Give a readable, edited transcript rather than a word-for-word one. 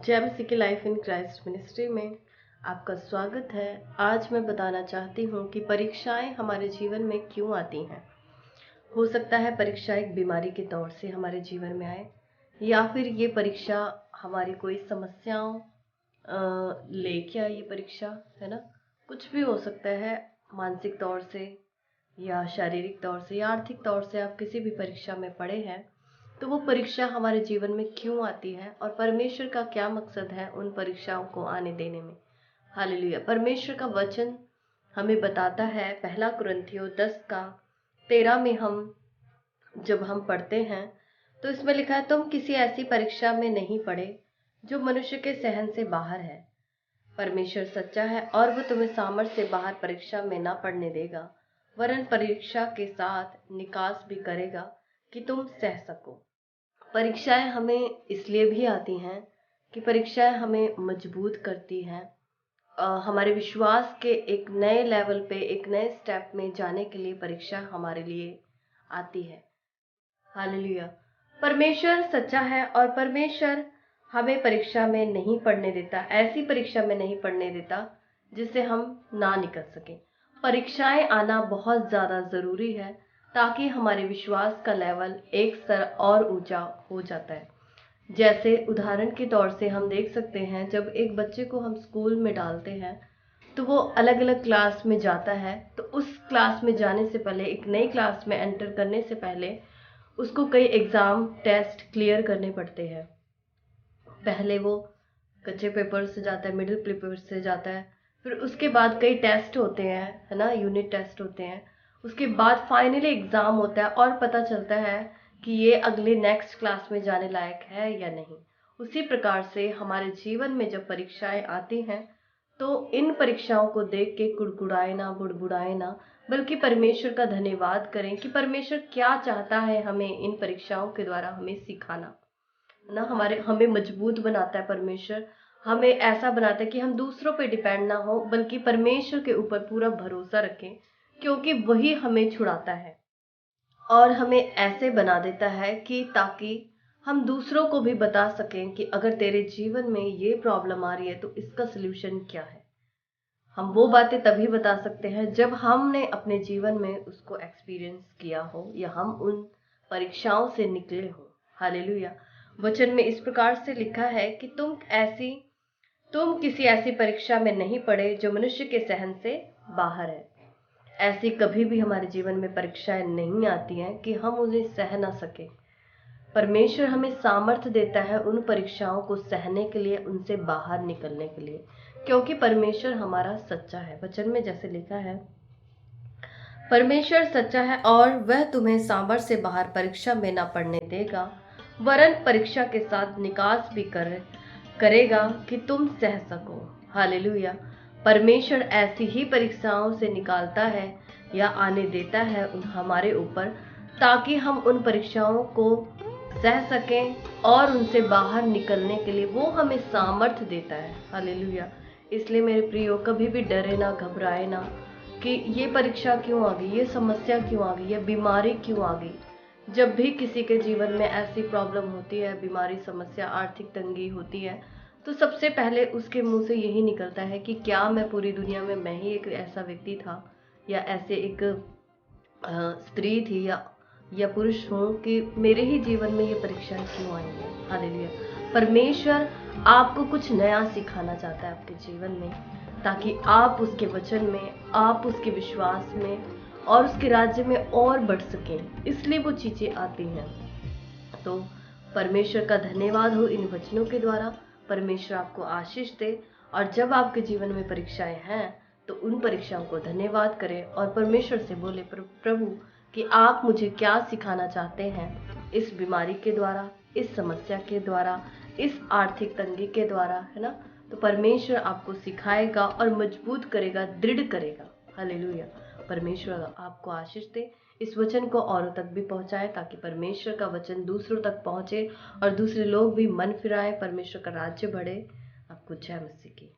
जय मसीह की life in Christ ministry में आपका स्वागत है। आज मैं बताना चाहती हूँ कि परीक्षाएं हमारे जीवन में क्यों आती हैं। हो सकता है परीक्षा एक बीमारी के तौर से हमारे जीवन में आए, या फिर ये परीक्षा हमारी कोई समस्याओं लेके आई। ये परीक्षा है ना, कुछ भी हो सकता है, मानसिक तौर से या शारीरिक तौर से या आर्थिक तौर से आप किसी भी परीक्षा में पड़े हैं, तो वो परीक्षा हमारे जीवन में क्यों आती है और परमेश्वर का क्या मकसद है उन परीक्षाओं को आने देने में। हालेलुया। परमेश्वर का वचन हमें बताता है, पहला कुरिन्थियों 10:13 में जब हम पढ़ते हैं तो इसमें लिखा है, तुम किसी ऐसी परीक्षा में नहीं पड़े जो मनुष्य के सहन से बाहर है। परमेश्वर सच्चा है और वो तुम्हें सामर्थ्य से बाहर परीक्षा में ना पड़ने देगा, वरन परीक्षा के साथ निकास भी करेगा कि तुम सह सको। परीक्षाएं हमें इसलिए भी आती हैं कि परीक्षाएं हमें मजबूत करती हैं, हमारे विश्वास के एक नए लेवल पे, एक नए स्टेप में जाने के लिए परीक्षा हमारे लिए आती है। हालेलुया। परमेश्वर सच्चा है और परमेश्वर हमें परीक्षा में नहीं पढ़ने देता, ऐसी परीक्षा में नहीं पढ़ने देता जिससे हम ना निकल सके। परीक्षाएं आना बहुत ज़्यादा ज़रूरी है ताकि हमारे विश्वास का लेवल एक स्तर और ऊंचा हो जाता है। जैसे उदाहरण के तौर से हम देख सकते हैं, जब एक बच्चे को हम स्कूल में डालते हैं तो वो अलग अलग क्लास में जाता है, तो उस क्लास में जाने से पहले, एक नई क्लास में एंटर करने से पहले उसको कई एग्ज़ाम टेस्ट क्लियर करने पड़ते हैं। पहले वो कच्चे पेपर से जाता है, मिडिल पेपर से जाता है, फिर उसके बाद कई टेस्ट होते हैं, है ना, यूनिट टेस्ट होते हैं। उसके बाद फाइनली एग्ज़ाम होता है और पता चलता है कि ये अगले नेक्स्ट क्लास में जाने लायक है या नहीं। उसी प्रकार से हमारे जीवन में जब परीक्षाएं आती हैं तो इन परीक्षाओं को देख के कुड़कुड़ाए ना, बुड़बुड़ाए ना, बल्कि परमेश्वर का धन्यवाद करें कि परमेश्वर क्या चाहता है हमें इन परीक्षाओं के द्वारा हमें सिखाना ना। हमें मजबूत बनाता है परमेश्वर, हमें ऐसा बनाता है कि हम दूसरों पे डिपेंड ना हो, बल्कि परमेश्वर के ऊपर पूरा भरोसा रखें, क्योंकि वही हमें छुड़ाता है और हमें ऐसे बना देता है कि ताकि हम दूसरों को भी बता सकें कि अगर तेरे जीवन में ये प्रॉब्लम आ रही है तो इसका सलूशन क्या है। हम वो बातें तभी बता सकते हैं जब हमने अपने जीवन में उसको एक्सपीरियंस किया हो या हम उन परीक्षाओं से निकले हो। हालेलुया। वचन में इस प्रकार से लिखा है कि तुम किसी ऐसी परीक्षा में नहीं पड़े जो मनुष्य के सहन से बाहर है। ऐसी कभी भी हमारे जीवन में परीक्षाएं नहीं आती हैं कि हम उन्हें सह ना सके। परमेश्वर हमें सामर्थ्य देता है उन परीक्षाओं को सहने के लिए, उनसे बाहर निकलने के लिए, क्योंकि परमेश्वर हमारा सच्चा है। वचन में जैसे लिखा है, परमेश्वर सच्चा है और वह तुम्हें सामर्थ्य से बाहर परीक्षा में ना पड़ने देगा, वरन परीक्षा के साथ निकास भी करेगा कि तुम सह सको। हालेलुया। परमेश्वर ऐसी ही परीक्षाओं से निकालता है या आने देता है हमारे ऊपर, ताकि हम उन परीक्षाओं को सह सकें और उनसे बाहर निकलने के लिए वो हमें सामर्थ्य देता है। हालेलुया। इसलिए मेरे प्रियो, कभी भी डरे ना, घबराए ना कि ये परीक्षा क्यों आ गई, ये समस्या क्यों आ गई, ये बीमारी क्यों आ गई। जब भी किसी के जीवन में ऐसी प्रॉब्लम होती है, बीमारी, समस्या, आर्थिक तंगी होती है, तो सबसे पहले उसके मुंह से यही निकलता है कि क्या मैं पूरी दुनिया में मैं ही एक ऐसा व्यक्ति था या ऐसे एक स्त्री थी या पुरुष हूँ कि मेरे ही जीवन में ये परीक्षाएं क्यों आई हैं। हालेलुया। परमेश्वर आपको कुछ नया सिखाना चाहता है आपके जीवन में, ताकि आप उसके वचन में, आप उसके विश्वास में और उसके राज्य में और बढ़ सकें। इसलिए वो चीज़ें आती हैं। तो परमेश्वर का धन्यवाद हो इन वचनों के द्वारा। परमेश्वर आपको आशीष दे, और जब आपके जीवन में परीक्षाएं हैं तो उन परीक्षाओं को धन्यवाद करें और परमेश्वर से बोले, प्रभु कि आप मुझे क्या सिखाना चाहते हैं इस बीमारी के द्वारा, इस समस्या के द्वारा, इस आर्थिक तंगी के द्वारा, है ना। तो परमेश्वर आपको सिखाएगा और मजबूत करेगा, दृढ़ करेगा। हालेलुया। परमेश्वर आपको आशीष दे। इस वचन को औरों तक भी पहुंचाए, ताकि परमेश्वर का वचन दूसरों तक पहुंचे और दूसरे लोग भी मन फिराएं, परमेश्वर का राज्य बढ़े। आपको जय मसीह की।